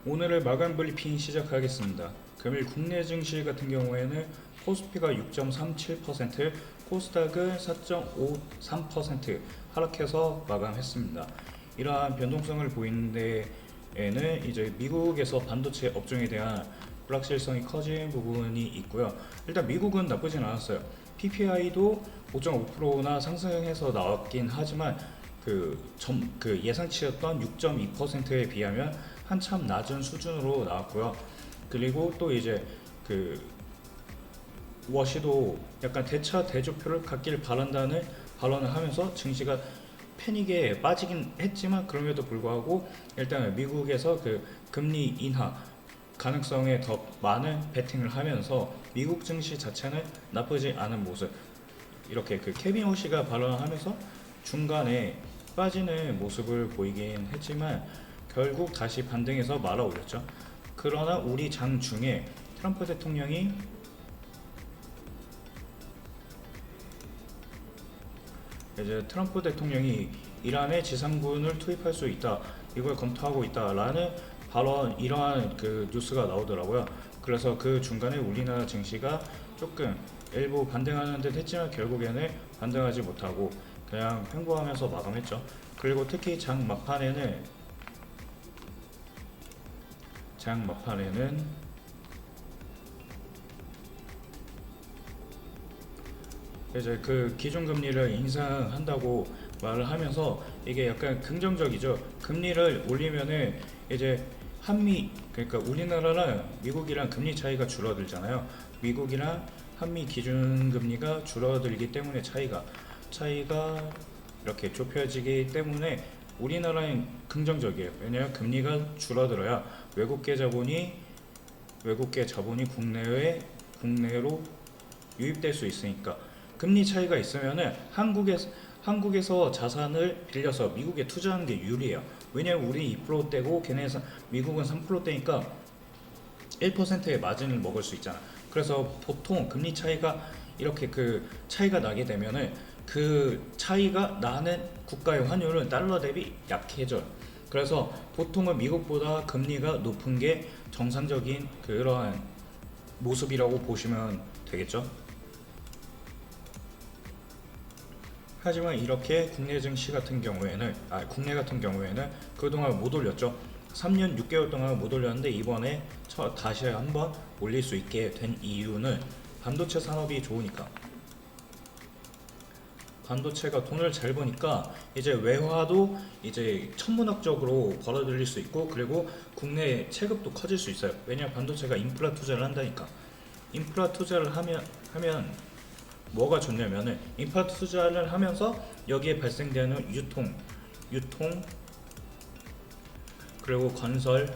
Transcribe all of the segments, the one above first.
오늘의 마감 브리핑 시작하겠습니다. 금일 국내 증시 같은 경우에는 코스피가 6.37%, 코스닥은 4.53% 하락해서 마감했습니다. 이러한 변동성을 보이는 데에는 이제 미국에서 반도체 업종에 대한 불확실성이 커진 부분이 있고요. 일단 미국은 나쁘진 않았어요. PPI도 5.5%나 상승해서 나왔긴 하지만 그 예상치였던 6.2%에 비하면 한참 낮은 수준으로 나왔고요. 그리고 또 이제 그 워시도 약간 대차 대조표를 갖길 바란다는 발언을 하면서 증시가 패닉에 빠지긴 했지만 그럼에도 불구하고 일단 미국에서 그 금리 인하 가능성에 더 많은 베팅을 하면서 미국 증시 자체는 나쁘지 않은 모습, 이렇게 그 케빈 호시가 발언을 하면서 중간에 빠지는 모습을 보이긴 했지만 결국 다시 반등해서 말아 올렸죠. 그러나 우리 장 중에 트럼프 대통령이 이란에 지상군을 투입할 수 있다, 이걸 검토하고 있다라는 발언, 이러한 그 뉴스가 나오더라고요. 그래서 그 중간에 우리나라 증시가 조금 일부 반등하는 듯 했지만 결국에는 반등하지 못하고 그냥 횡보하면서 마감했죠. 그리고 특히 장 막판에는 이제 그 기준금리를 인상한다고 말을 하면서 이게 약간 긍정적이죠. 금리를 올리면은 이제 그러니까 우리나라랑 미국이랑 금리 차이가 줄어들잖아요. 미국이랑 한미 기준금리가 줄어들기 때문에 차이가 이렇게 좁혀지기 때문에 우리나라는 긍정적이에요. 왜냐하면 금리가 줄어들어야 외국계 자본이 국내로 유입될 수 있으니까. 금리 차이가 있으면은 한국에서 자산을 빌려서 미국에 투자하는 게 유리해요. 왜냐면 우리 2%대고 미국은 3%대니까 1%의 마진을 먹을 수 있잖아. 그래서 보통 금리 차이가 이렇게 그 차이가 나게 되면은 그 차이가 나는 국가의 환율은 달러 대비 약해져요. 그래서 보통은 미국보다 금리가 높은 게 정상적인 그러한 모습이라고 보시면 되겠죠. 하지만 이렇게 국내 같은 경우에는 그동안 못 올렸죠. 3년 6개월 동안 못 올렸는데 이번에 다시 한번 올릴 수 있게 된 이유는 반도체 산업이 좋으니까. 반도체가 돈을 잘 버니까 이제 외화도 이제 천문학적으로 벌어들일 수 있고, 그리고 국내 체급도 커질 수 있어요. 왜냐면 반도체가 인프라 투자를 한다니까. 인프라 투자를 하면 뭐가 좋냐면은, 인프라 투자를 하면서 여기에 발생되는 유통 그리고 건설,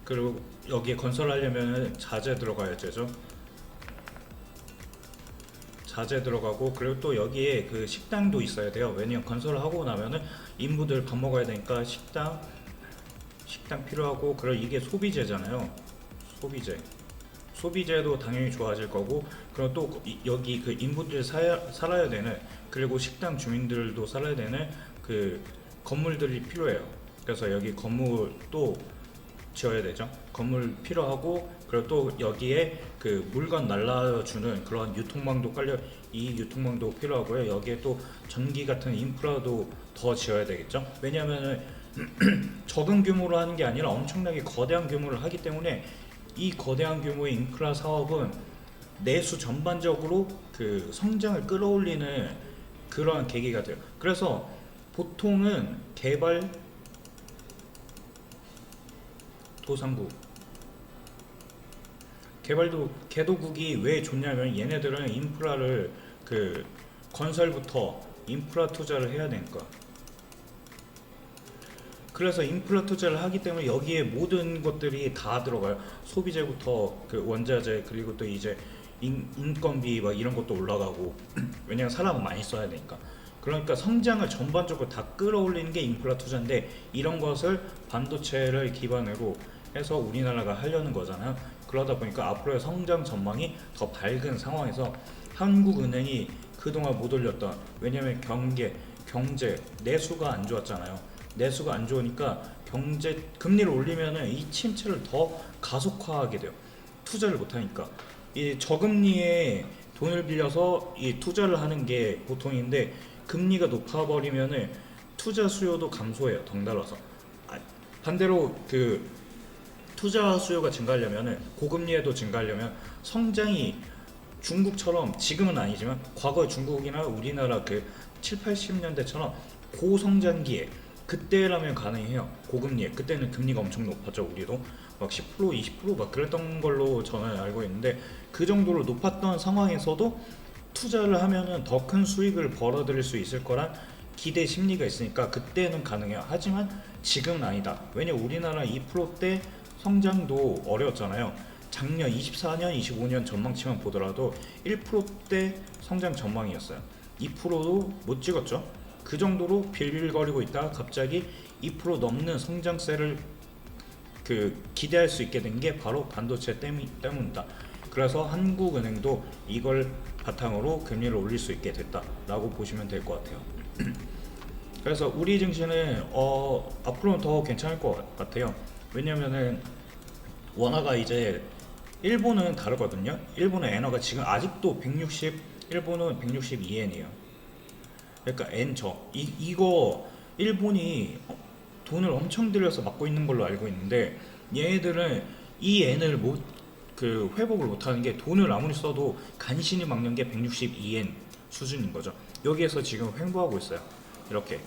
그리고 여기에 건설하려면 자재 들어가야죠. 자재 들어가고, 그리고 또 여기에 그 식당도 있어야 돼요. 왜냐면 건설을 하고 나면은 인부들 밥 먹어야 되니까 식당 필요하고. 그리고 이게 소비재잖아요. 소비재도 당연히 좋아질 거고, 그리고 또 여기 그 인부들 살아야 되는, 그리고 식당 주민들도 살아야 되는 그 건물들이 필요해요. 그래서 여기 건물도 지어야 되죠. 건물 필요하고, 그리고 또 여기에 그 물건 날라주는 그런 이 유통망도 필요하고요. 여기에 또 전기 같은 인프라도 더 지어야 되겠죠. 왜냐하면 적은 규모로 하는 게 아니라 엄청나게 거대한 규모를 하기 때문에 이 거대한 규모의 인프라 사업은 내수 전반적으로 그 성장을 끌어올리는 그러한 계기가 돼요. 그래서 보통은 개도국이 왜 좋냐면, 얘네들은 인프라를 그 건설부터 인프라 투자를 해야 되니까. 그래서 인프라 투자를 하기 때문에 여기에 모든 것들이 다 들어가요. 소비재부터 그 원자재, 그리고 또 이제 인건비 막 이런 것도 올라가고 왜냐면 사람은 많이 써야 되니까. 그러니까 성장을 전반적으로 다 끌어올리는 게 인프라 투자인데, 이런 것을 반도체를 기반으로 해서 우리나라가 하려는 거잖아요. 그러다 보니까 앞으로의 성장 전망이 더 밝은 상황에서 한국은행이 그동안 못 올렸던, 왜냐면 경제 내수가 안 좋았잖아요. 내수가 안 좋으니까 경제 금리를 올리면은 이 침체를 더 가속화하게 돼요. 투자를 못 하니까. 이 저금리에 돈을 빌려서 이 투자를 하는 게 보통인데, 금리가 높아 버리면은 투자 수요도 감소해요. 덩달아서. 아, 반대로 그 투자 수요가 증가하려면은, 고금리에도 증가하려면 성장이 중국처럼, 지금은 아니지만 과거 중국이나 우리나라 그 7, 80년대처럼 고성장기에, 그때라면 가능해요. 고금리에. 그때는 금리가 엄청 높았죠. 우리도 막 10%, 20%막 그랬던 걸로 저는 알고 있는데, 그 정도로 높았던 상황에서도 투자를 하면은 더 큰 수익을 벌어들일 수 있을 거란 기대 심리가 있으니까 그때는 가능해요. 하지만 지금은 아니다. 왜냐, 우리나라 2%대 성장도 어려웠잖아요. 작년 24년, 25년 전망치만 보더라도 1%대 성장 전망이었어요. 2%도 못 찍었죠. 그 정도로 빌빌거리고 있다가 갑자기 2% 넘는 성장세를 기대할 수 있게 된 게 바로 반도체 때문이다. 그래서 한국은행도 이걸 바탕으로 금리를 올릴 수 있게 됐다라고 보시면 될 것 같아요. 그래서 우리 증시는 앞으로는 더 괜찮을 것 같아요. 왜냐면은 원화가 이제, 일본은 다르거든요. 일본의 엔화가 지금 아직도 160, 일본은 162엔이에요. 그러니까 이거 일본이 돈을 엄청 들여서 막고 있는 걸로 알고 있는데, 얘네들은 이 엔을 회복을 못하는 게, 돈을 아무리 써도 간신히 막는 게 162엔 수준인 거죠. 여기에서 지금 횡보하고 있어요. 이렇게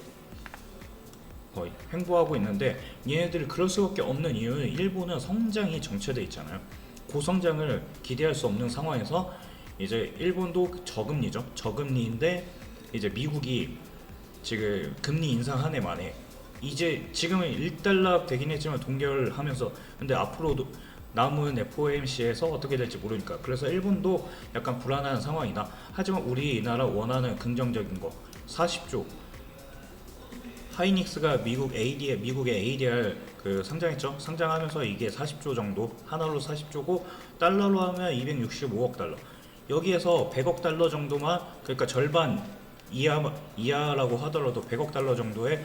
거의 횡보하고 있는데, 얘네들이 그럴 수밖에 없는 이유는 일본은 성장이 정체돼 있잖아요. 고성장을 기대할 수 없는 상황에서 이제 일본도 저금리죠. 저금리인데 이제 미국이 지금 금리 인상 한 해 만에, 이제 지금은 1달러 되긴 했지만 동결하면서, 근데 앞으로도 남은 FOMC에서 어떻게 될지 모르니까, 그래서 일본도 약간 불안한 상황이다. 하지만 우리나라 원하는 긍정적인 거, 40조 하이닉스가 미국의 ADR 상장했죠. 상장하면서 이게 40조 정도, 하나로 40조고 달러로 하면 265억 달러. 여기에서 100억 달러 정도만, 그러니까 절반 이하라고 하더라도 100억 달러 정도의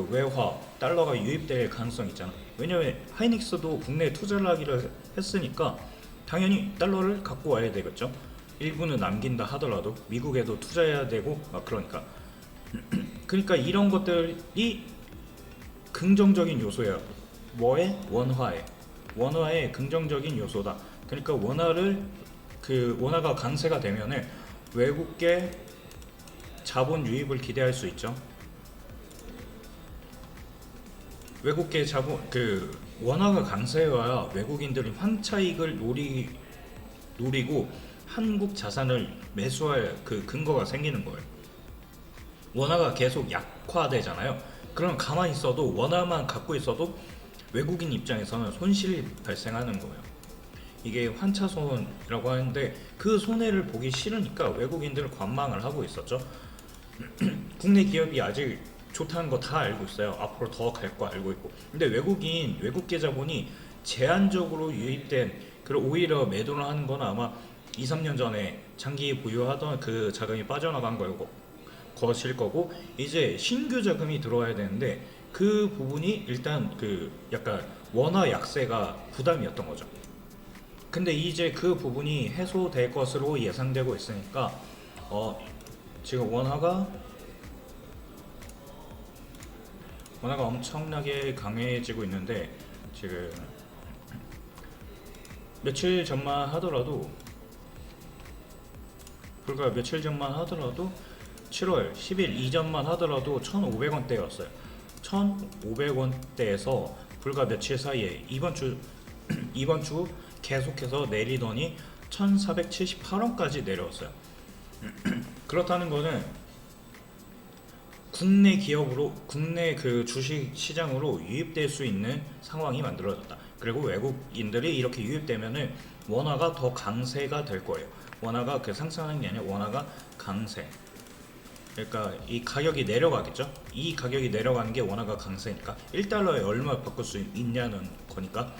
외화 달러가 유입될 가능성이 있잖아. 왜냐면 하이닉스도 국내에 투자를 하기로 했으니까 당연히 달러를 갖고 와야 되겠죠. 일부는 남긴다 하더라도 미국에도 투자해야 되고 막 그러니까. 그러니까 이런 것들이 긍정적인 요소예요. 뭐에? 원화의 긍정적인 요소다. 그러니까 원화가 강세가 되면은 외국계 자본 유입을 기대할 수 있죠. 외국계 자본, 원화가 강세여야 외국인들이 환차익을 노리고 한국 자산을 매수할 근거가 생기는 거예요. 원화가 계속 약화되잖아요. 그럼 가만히 있어도, 원화만 갖고 있어도 외국인 입장에서는 손실이 발생하는 거예요. 이게 환차손이라고 하는데, 그 손해를 보기 싫으니까 외국인들은 관망을 하고 있었죠. 국내 기업이 아직 좋다는 거 다 알고 있어요. 앞으로 더 갈 거 알고 있고. 근데 외국계 자본이 제한적으로 유입된, 그리고 오히려 매도를 하는 건 아마 2, 3년 전에 장기 보유하던 그 자금이 빠져나간 것일 거고, 이제 신규 자금이 들어와야 되는데, 그 부분이 일단 약간 원화 약세가 부담이었던 거죠. 근데 이제 그 부분이 해소될 것으로 예상되고 있으니까 지금 원화가 엄청나게 강해지고 있는데, 지금 며칠 전만 하더라도, 불과 며칠 전만 하더라도 7월 10일 이전만 하더라도 1,500원대였어요. 1,500원대에서 불과 며칠 사이에 이번 주 계속해서 내리더니 1,478원까지 내려왔어요. 그렇다는 거는 국내 주식 시장으로 유입될 수 있는 상황이 만들어졌다. 그리고 외국인들이 이렇게 유입되면은 원화가 더 강세가 될 거예요. 원화가 상승하는 게 아니라 원화가 강세. 그러니까 이 가격이 내려가겠죠. 이 가격이 내려가는 게 원화가 강세니까 1달러에 얼마 바꿀 수 있냐는 거니까.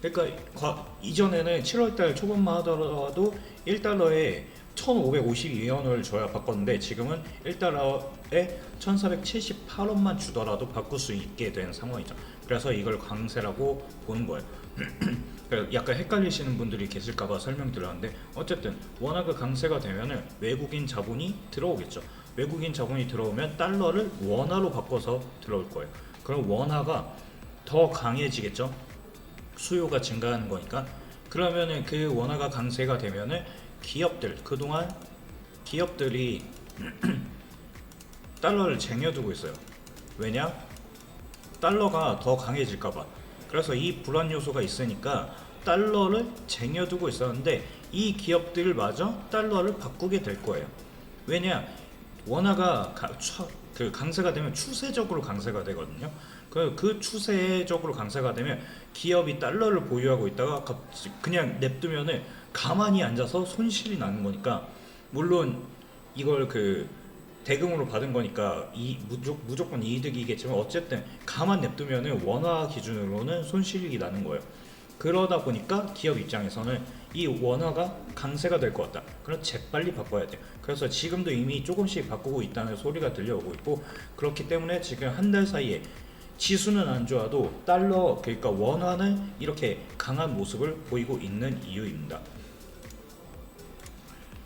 그러니까 이전에는 7월달 초반만 하더라도 1달러에 1552원을 줘야 바꿨는데 지금은 1달러에 1478원만 주더라도 바꿀 수 있게 된 상황이죠. 그래서 이걸 강세라고 보는 거예요. 약간 헷갈리시는 분들이 계실까봐 설명드렸는데, 어쨌든 원화가 강세가 되면은 외국인 자본이 들어오겠죠. 외국인 자본이 들어오면 달러를 원화로 바꿔서 들어올 거예요. 그럼 원화가 더 강해지겠죠. 수요가 증가하는 거니까. 그러면은 그 원화가 강세가 되면은 기업들, 그동안 기업들이 달러를 쟁여두고 있어요. 왜냐? 달러가 더 강해질까봐. 그래서 이 불안 요소가 있으니까 달러를 쟁여두고 있었는데 이 기업들마저 달러를 바꾸게 될 거예요. 왜냐? 원화가 강세가 되면 추세적으로 강세가 되거든요. 그 추세적으로 강세가 되면 기업이 달러를 보유하고 있다가 그냥 냅두면은 가만히 앉아서 손실이 나는 거니까, 물론 이걸 대금으로 받은 거니까 무조건 이득이겠지만 어쨌든 가만 냅두면은 원화 기준으로는 손실이 나는 거예요. 그러다 보니까 기업 입장에서는 이 원화가 강세가 될 것 같다. 그럼 재빨리 바꿔야 돼요. 그래서 지금도 이미 조금씩 바꾸고 있다는 소리가 들려오고 있고, 그렇기 때문에 지금 한 달 사이에 지수는 안 좋아도 달러, 그러니까 원화는 이렇게 강한 모습을 보이고 있는 이유입니다.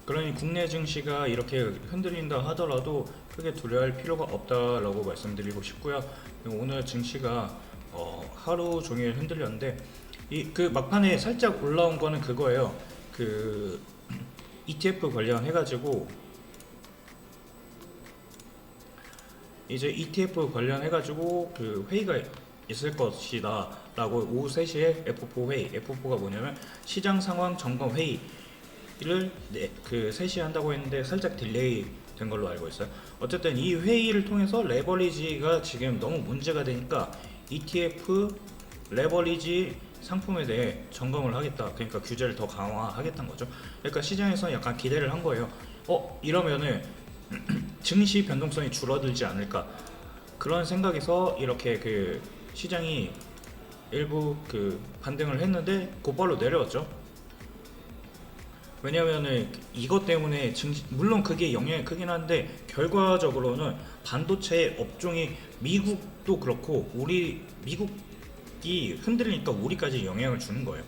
그러니 국내 증시가 이렇게 흔들린다 하더라도 크게 두려워할 필요가 없다라고 말씀드리고 싶고요. 오늘 증시가 하루 종일 흔들렸는데 막판에 살짝 올라온 거는 그거예요. ETF 관련해가지고 이제 ETF 관련해가지고 회의가 있을 것이다 라고 오후 3시에 F4 회의, F4가 뭐냐면 시장 상황 점검 회의를 3시에 한다고 했는데 살짝 딜레이 된 걸로 알고 있어요. 어쨌든 이 회의를 통해서 레버리지가 지금 너무 문제가 되니까 ETF 레버리지 상품에 대해 점검을 하겠다. 그러니까 규제를 더 강화하겠다는 거죠. 그러니까 시장에서 약간 기대를 한 거예요. 이러면은 증시 변동성이 줄어들지 않을까, 그런 생각에서 이렇게 시장이 일부 반등을 했는데 곧바로 내려왔죠. 왜냐면은 이것 때문에 물론 그게 영향이 크긴 한데 결과적으로는 반도체 업종이 미국도 그렇고 미국이 흔들리니까 우리까지 영향을 주는 거예요.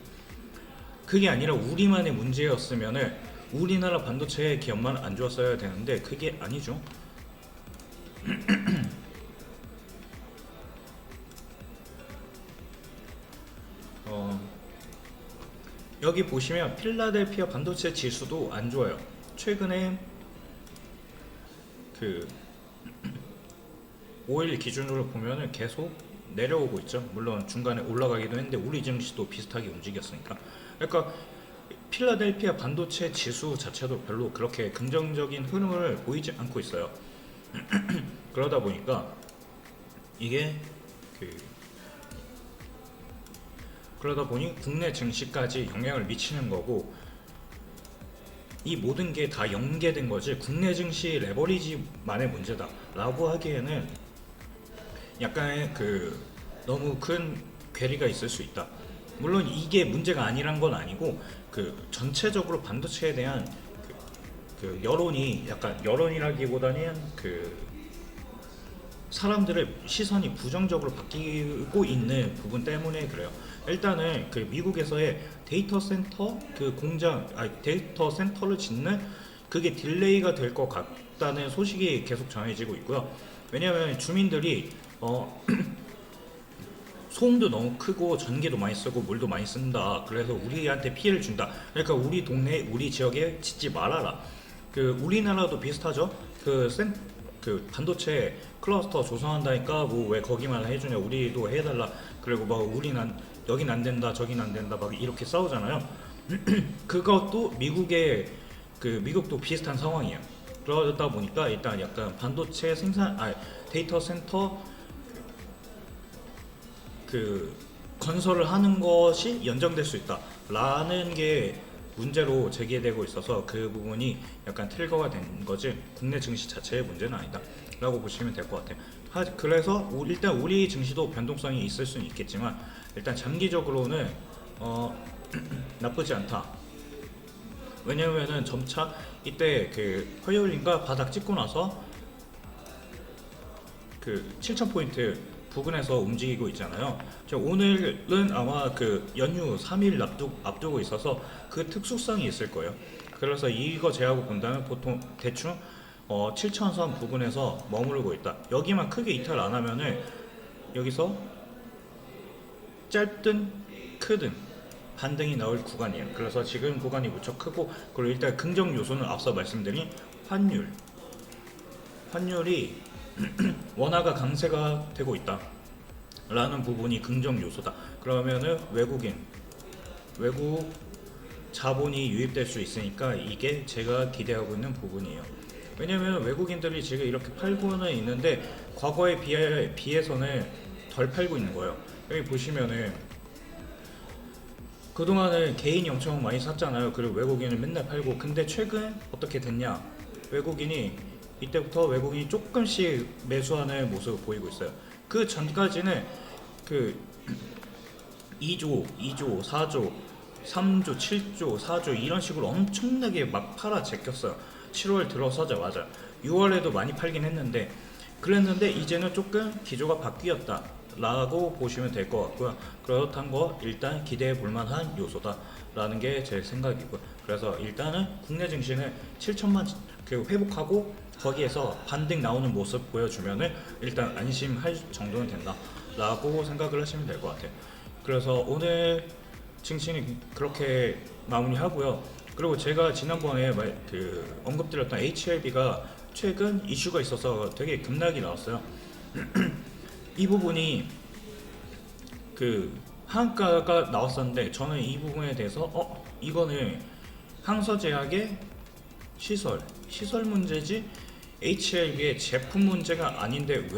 그게 아니라 우리만의 문제였으면은 우리나라 반도체 기업만 안 좋았어야 되는데 그게 아니죠. 여기 보시면 필라델피아 반도체 지수도 안 좋아요. 최근에 5일 기준으로 보면은 계속 내려오고 있죠. 물론 중간에 올라가기도 했는데 우리 증시도 비슷하게 움직였으니까. 그러니까 필라델피아 반도체 지수 자체도 별로 그렇게 긍정적인 흐름을 보이지 않고 있어요. 그러다 보니까 이게 그러다 보니 국내 증시까지 영향을 미치는 거고, 이 모든 게 다 연계된 거지 국내 증시 레버리지만의 문제다 라고 하기에는 약간의 너무 큰 괴리가 있을 수 있다. 물론 이게 문제가 아니란 건 아니고 전체적으로 반도체에 대한 여론이, 약간 여론이라기보다는 사람들의 시선이 부정적으로 바뀌고 있는 부분 때문에 그래요. 일단은 미국에서의 데이터 센터 데이터 센터를 짓는 그게 딜레이가 될 것 같다는 소식이 계속 전해지고 있고요. 왜냐하면 주민들이 소음도 너무 크고 전기도 많이 쓰고 물도 많이 쓴다. 그래서 우리한테 피해를 준다. 그러니까 우리 동네, 우리 지역에 짓지 말아라. 우리나라도 비슷하죠. 반도체 클러스터 조성한다니까 뭐 왜 거기만 해주냐, 우리도 해달라. 그리고 여긴 안 된다, 저긴 안 된다, 막 이렇게 싸우잖아요. 그것도 미국도 비슷한 상황이에요. 그러다 보니까 일단 약간 반도체 데이터 센터 건설을 하는 것이 연장될 수 있다 라는 게 문제로 제기되고 있어서 그 부분이 약간 트리거가 된 거지 국내 증시 자체의 문제는 아니다 라고 보시면 될 것 같아요. 그래서 일단 우리 증시도 변동성이 있을 수는 있겠지만 일단 장기적으로는 나쁘지 않다. 왜냐면은 점차 이때 그 화요일인가 바닥 찍고 나서 그 7,000포인트 부근에서 움직이고 있잖아요. 오늘은 아마 그 연휴 3일 앞두고 있어서 그 특수성이 있을 거예요. 그래서 이거 제하고 본다면 보통 대충 7,000선 부근에서 머무르고 있다. 여기만 크게 이탈 안 하면은 여기서 짧든 크든 반등이 나올 구간이에요. 그래서 지금 구간이 무척 크고, 그리고 일단 긍정 요소는 앞서 말씀드린 환율이 원화가 강세가 되고 있다 라는 부분이 긍정 요소다. 그러면은 외국 자본이 유입될 수 있으니까 이게 제가 기대하고 있는 부분이에요. 왜냐면 외국인들이 지금 이렇게 팔고는 있는데 과거에 비해서는 덜 팔고 있는 거예요. 여기 보시면은 그동안은 개인이 엄청 많이 샀잖아요. 그리고 외국인은 맨날 팔고. 근데 최근 어떻게 됐냐? 이때부터 외국인이 조금씩 매수하는 모습을 보이고 있어요. 그 전까지는 그 2조, 4조, 3조, 7조, 4조 이런 식으로 엄청나게 막 팔아 제꼈어요. 7월 들어서자마자. 6월에도 많이 팔긴 했는데, 그랬는데 이제는 조금 기조가 바뀌었다 라고 보시면 될 것 같고요. 그렇다는 거 일단 기대해 볼 만한 요소다 라는 게 제 생각이고요. 그래서 일단은 국내 증시는 7천만 회복하고 거기에서 반등 나오는 모습 보여주면은 일단 안심할 정도는 된다 라고 생각을 하시면 될 것 같아요. 그래서 오늘 증시는 그렇게 마무리하고요. 그리고 제가 지난번에 언급드렸던 HLB가 최근 이슈가 있어서 되게 급락이 나왔어요. 이 부분이 그 하한가가 나왔었는데, 저는 이 부분에 대해서 이거는 항서제약의 시설 문제지 HLB의 제품 문제가 아닌데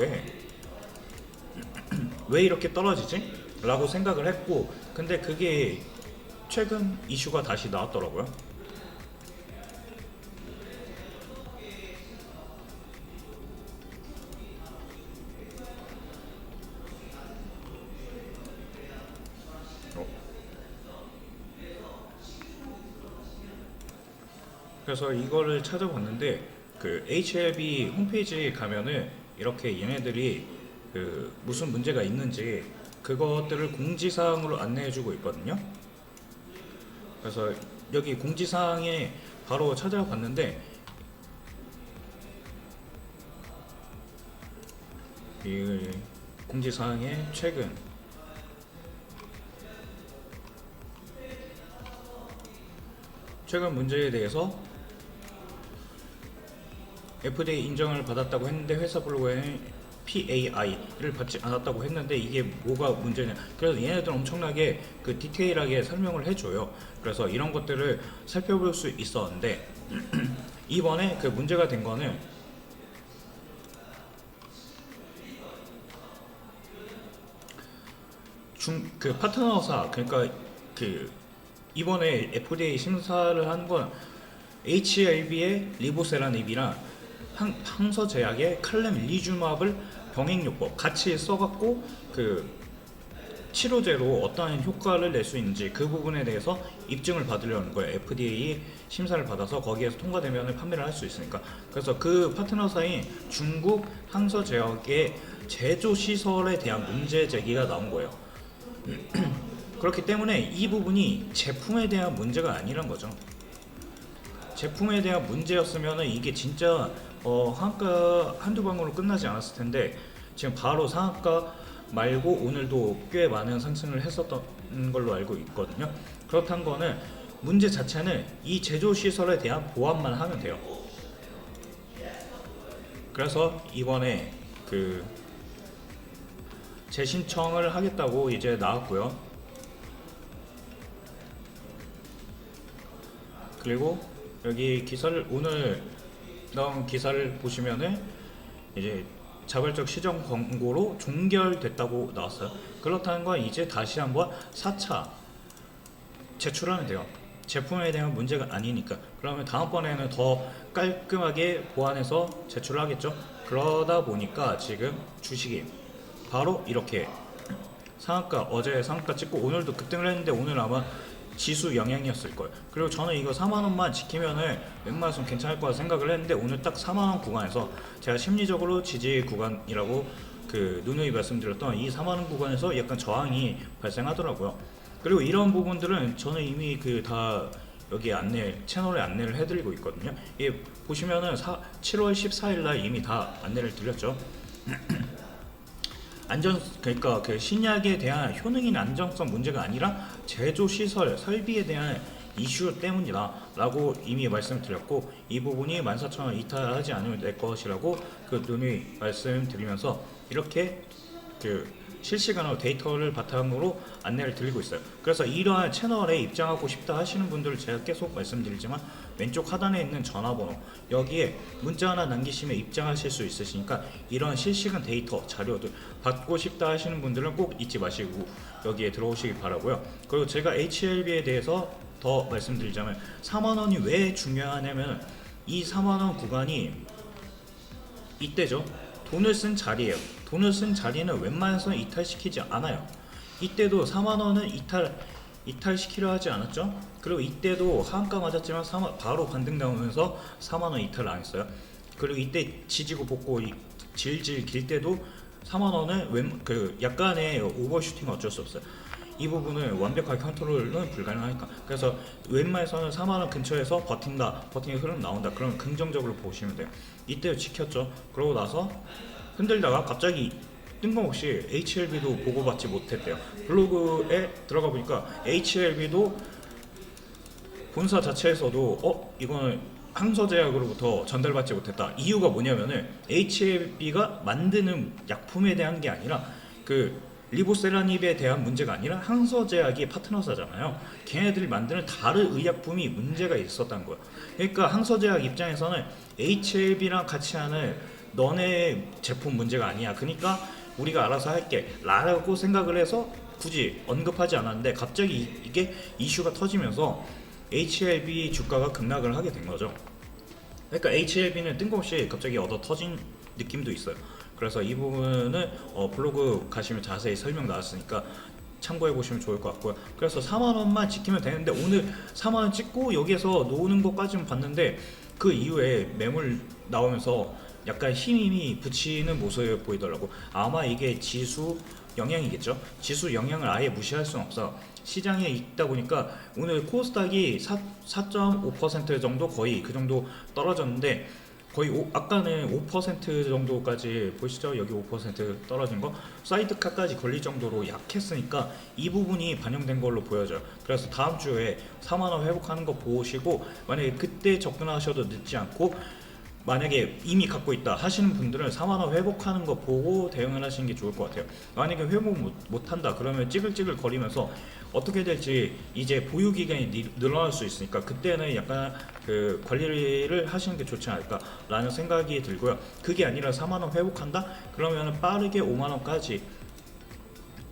왜 이렇게 떨어지지? 라고 생각을 했고, 근데 그게 최근 이슈가 다시 나왔더라고요. 그래서 이거를 찾아봤는데 그 HLB 홈페이지에 가면은 이렇게 얘네들이 그 무슨 문제가 있는지 그것들을 공지사항으로 안내해주고 있거든요. 그래서 여기 공지사항에 바로 찾아봤는데 이 공지사항에 최근 문제에 대해서 FDA 인정을 받았다고 했는데 회사 블로그에는 PAI를 받지 않았다고 했는데 이게 뭐가 문제냐. 그래서 얘네들 엄청나게 그 디테일하게 설명을 해줘요. 그래서 이런 것들을 살펴볼 수 있었는데 이번에 그 문제가 된 거는 그 파트너사, 그러니까 그 이번에 FDA 심사를 한 건 HLB의 리보세라닙이랑 항서제약의 칼렘리주맙을 병행요법 같이 써갖고 그 치료제로 어떠한 효과를 낼 수 있는지 그 부분에 대해서 입증을 받으려는 거예요. FDA 심사를 받아서 거기에서 통과되면 판매를 할 수 있으니까. 그래서 그 파트너사인 중국 항서제약의 제조 시설에 대한 문제 제기가 나온 거예요. 그렇기 때문에 이 부분이 제품에 대한 문제가 아니란 거죠. 제품에 대한 문제였으면 이게 진짜 한가 한두 방으로 끝나지 않았을 텐데 지금 바로 상한가 말고 오늘도 꽤 많은 상승을 했었던 걸로 알고 있거든요. 그렇다는 거는 문제 자체는 이 제조 시설에 대한 보완만 하면 돼요. 그래서 이번에 그 재신청을 하겠다고 이제 나왔고요. 그리고 여기 기사를 오늘 나온 기사를 보시면은 이제 자발적 시정 권고로 종결됐다고 나왔어요. 그렇다는 건 이제 다시 한번 4차 제출하면 돼요. 제품에 대한 문제가 아니니까. 그러면 다음번에는 더 깔끔하게 보완해서 제출을 하겠죠. 그러다 보니까 지금 주식이 바로 이렇게 상한가, 어제 상한가 찍고 오늘도 급등을 했는데 오늘 아마 지수 영향이었을 거예요. 그리고 저는 이거 4만 원만 지키면은 웬만해서 괜찮을 거라 생각을 했는데 오늘 딱 4만 원 구간에서 제가 심리적으로 지지 구간이라고 그 누누이 말씀드렸던 이 4만 원 구간에서 약간 저항이 발생하더라고요. 그리고 이런 부분들은 저는 이미 그 다 여기 채널에 안내를 해드리고 있거든요. 이 보시면은 7월 14일 날 이미 다 안내를 드렸죠. 그러니까 그 신약에 대한 효능이나 안정성 문제가 아니라 제조 시설 설비에 대한 이슈 때문이다 라고 이미 말씀을 드렸고, 이 부분이 14,000원 이탈하지 않으면 될 것이라고 그 누누이 말씀드리면서 이렇게 그 실시간으로 데이터를 바탕으로 안내를 드리고 있어요. 그래서 이러한 채널에 입장하고 싶다 하시는 분들을 제가 계속 말씀드리지만 왼쪽 하단에 있는 전화번호 여기에 문자 하나 남기시면 입장하실 수 있으시니까 이런 실시간 데이터 자료들 받고 싶다 하시는 분들은 꼭 잊지 마시고 여기에 들어오시기 바라고요. 그리고 제가 HLB에 대해서 더 말씀드리자면 4만원이 왜 중요하냐면 이 4만원 구간이 이때죠. 돈을 쓴 자리예요. 돈을 쓴 자리는 웬만해서는 이탈시키지 않아요. 이때도 4만원은 이탈시키려 하지 않았죠. 그리고 이때도 하한가 맞았지만 바로 반등 나오면서 4만원 이탈을 안 했어요. 그리고 이때 지지고 볶고 질질 길 때도 4만원은 그 약간의 오버슈팅은 어쩔 수 없어요. 이 부분을 완벽하게 컨트롤은 불가능하니까. 그래서 웬만해서는 4만원 근처에서 버팅의 흐름 나온다 그러면 긍정적으로 보시면 돼요. 이때 지켰죠. 그러고 나서 흔들다가 갑자기 뜬금없이 HLB도 보고받지 못했대요. 블로그에 들어가 보니까 HLB도 본사 자체에서도 이거는 항서제약으로부터 전달받지 못했다. 이유가 뭐냐면은 HLB가 만드는 약품에 대한 게 아니라 그 리보세라닙에 대한 문제가 아니라 항서제약이 파트너사잖아요. 걔네들이 만드는 다른 의약품이 문제가 있었다는 거예요. 그러니까 항서제약 입장에서는 HLB랑 같이 하는 너네 제품 문제가 아니야. 그러니까 우리가 알아서 할게 라고 생각을 해서 굳이 언급하지 않았는데 갑자기 이게 이슈가 터지면서 HLB 주가가 급락을 하게 된 거죠. 그러니까 HLB는 뜬금없이 갑자기 얻어 터진 느낌도 있어요. 그래서 이 부분은 블로그 가시면 자세히 설명 나왔으니까 참고해 보시면 좋을 것 같고요. 그래서 4만원만 지키면 되는데 오늘 4만원 찍고 여기에서 노는 것까지는 봤는데 그 이후에 매물 나오면서 약간 힘이 붙이는 모습이 보이더라고. 아마 이게 지수 영향이겠죠. 지수 영향을 아예 무시할 수는 없어. 시장에 있다 보니까 오늘 코스닥이 4.5% 정도 거의 그 정도 떨어졌는데 거의 아까는 5% 정도까지 보시죠. 여기 5% 떨어진 거 사이드카까지 걸릴 정도로 약했으니까 이 부분이 반영된 걸로 보여져요. 그래서 다음 주에 4만원 회복하는 거 보시고 만약에 그때 접근하셔도 늦지 않고 만약에 이미 갖고 있다 하시는 분들은 4만원 회복하는 거 보고 대응을 하시는 게 좋을 것 같아요. 만약에 회복 못한다 그러면 찌글찌글 거리면서 어떻게 될지 이제 보유 기간이 늘어날 수 있으니까 그때는 약간 그 관리를 하시는 게 좋지 않을까 라는 생각이 들고요. 그게 아니라 4만원 회복한다 그러면 빠르게 5만원까지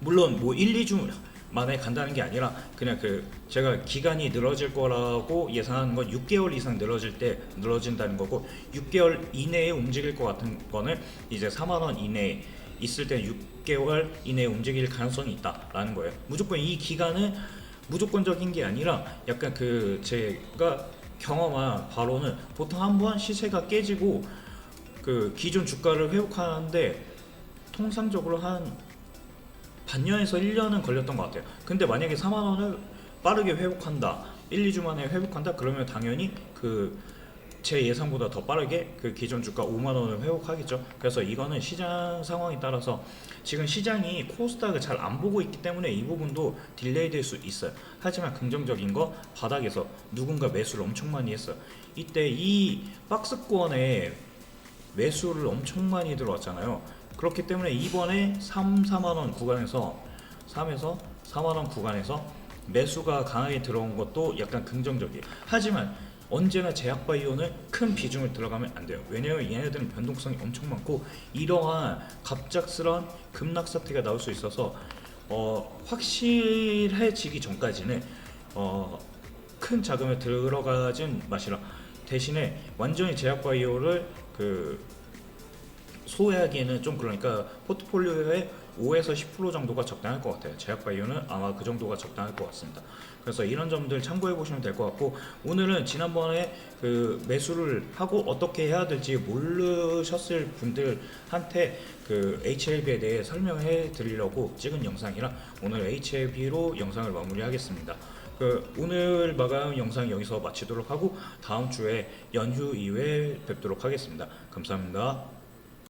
물론 뭐 1, 2주 만에 간다는 게 아니라 그냥 제가 기간이 늘어질 거라고 예상하는 건 6개월 이상 늘어진다는 거고 6개월 이내에 움직일 것 같은 거는 이제 4만원 이내에 있을 때 6개월 이내에 움직일 가능성이 있다라는 거예요. 무조건 이 기간은 무조건적인 게 아니라 약간 제가 경험한 바로는 보통 한번 시세가 깨지고 그 기존 주가를 회복하는데 통상적으로 한 반년에서 1년은 걸렸던 것 같아요. 근데 만약에 4만원을 빠르게 회복한다 1, 2주 만에 회복한다 그러면 당연히 제 예상보다 더 빠르게 그 기존 주가 5만원을 회복하겠죠. 그래서 이거는 시장 상황에 따라서 지금 시장이 코스닥을 잘 안 보고 있기 때문에 이 부분도 딜레이 될 수 있어요. 하지만 긍정적인 거 바닥에서 누군가 매수를 엄청 많이 했어요. 이때 이 박스권에 매수를 엄청 많이 들어왔잖아요. 그렇기 때문에 이번에 4만원 구간에서 3에서 4만원 구간에서 매수가 강하게 들어온 것도 약간 긍정적이에요. 하지만 언제나 제약바이오는 큰 비중을 들어가면 안 돼요. 왜냐하면 얘네들은 변동성이 엄청 많고 이러한 갑작스러운 급락 사태가 나올 수 있어서 확실해지기 전까지는 큰 자금을 들어가진 마시라. 대신에 완전히 제약바이오를 소외하기에는 좀 그러니까 포트폴리오의 5에서 10% 정도가 적당할 것 같아요. 제약바이오는 아마 그 정도가 적당할 것 같습니다. 그래서 이런 점들 참고해 보시면 될 것 같고, 오늘은 지난번에 그 매수를 하고 어떻게 해야 될지 모르셨을 분들한테 그 HLB에 대해 설명해 드리려고 찍은 영상이라 오늘 HLB로 영상을 마무리하겠습니다. 그 오늘 마감 영상 여기서 마치도록 하고 다음 주에 연휴 이후에 뵙도록 하겠습니다. 감사합니다.